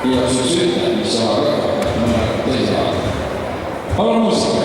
ja see sütte, mis saab hakata mõne teise aega. Palun muusika!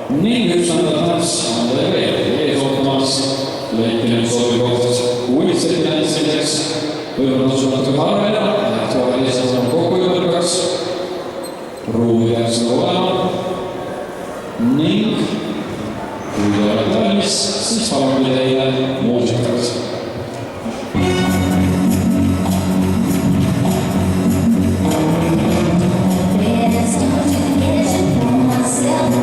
Ning üks tants on teil veel ees ootamas. Leitinen sobi koht uudised tantsimiseks. Võivad usu natuke harvena, et kohe lihtsalt on kokku jõudurgas. Ruumi peaks nagu olema. Ning kui te olete valmis, siis palun teile muusikaks. Myself,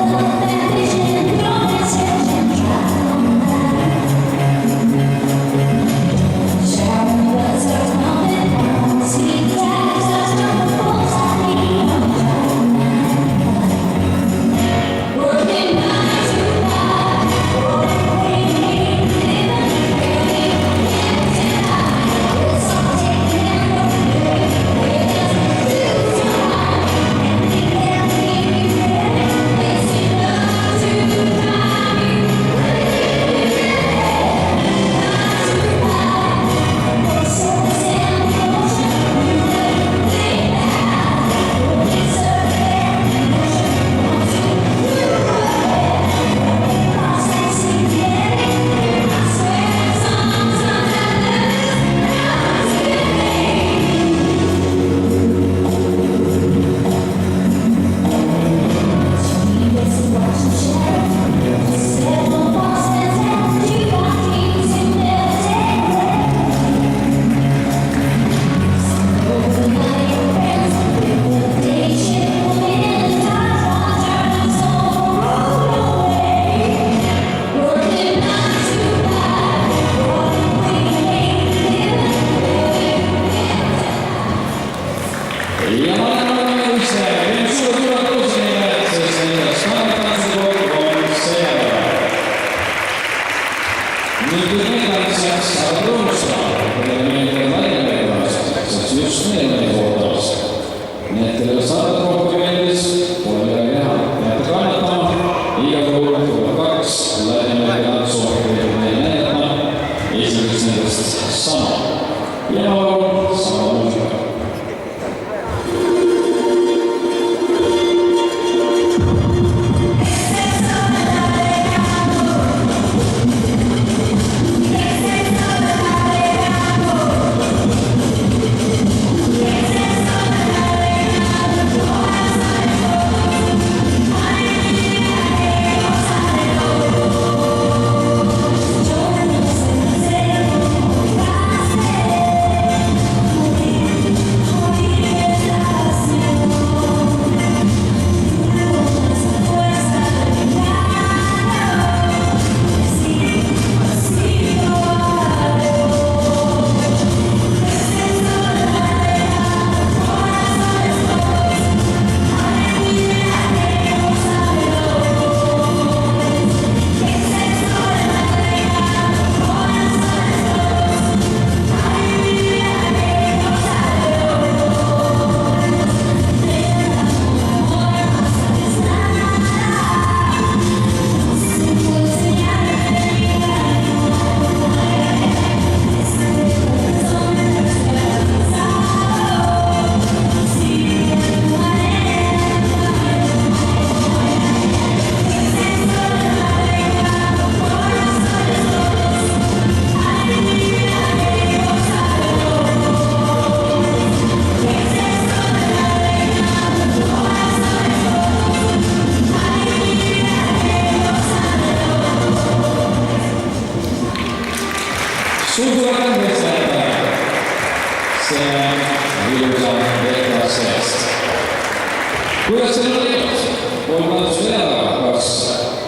kuidas teil on läinud? Kolmandas teada, kas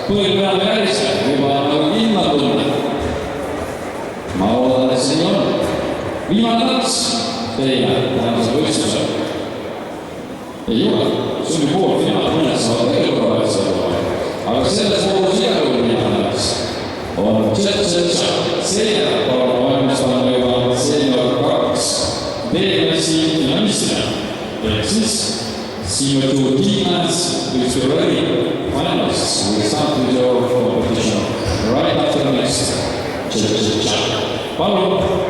põhipeal välisel juba nagu kindla tunne? Ma loodan, et see nii on. Viimane tants teile tänasel võistlusel. Ei ole, see on ju poolfinaal, mõned saavad veel korra võistlema. Aga selles voolus igal juhul viimane tants on Tšetšetša. Seejärel palun valmistama juba senior 2 B-klassi finalistina. Ehk siis senior 2 teammates which were ready finalists will start with your competition right after the next Tšetšetša. Palun!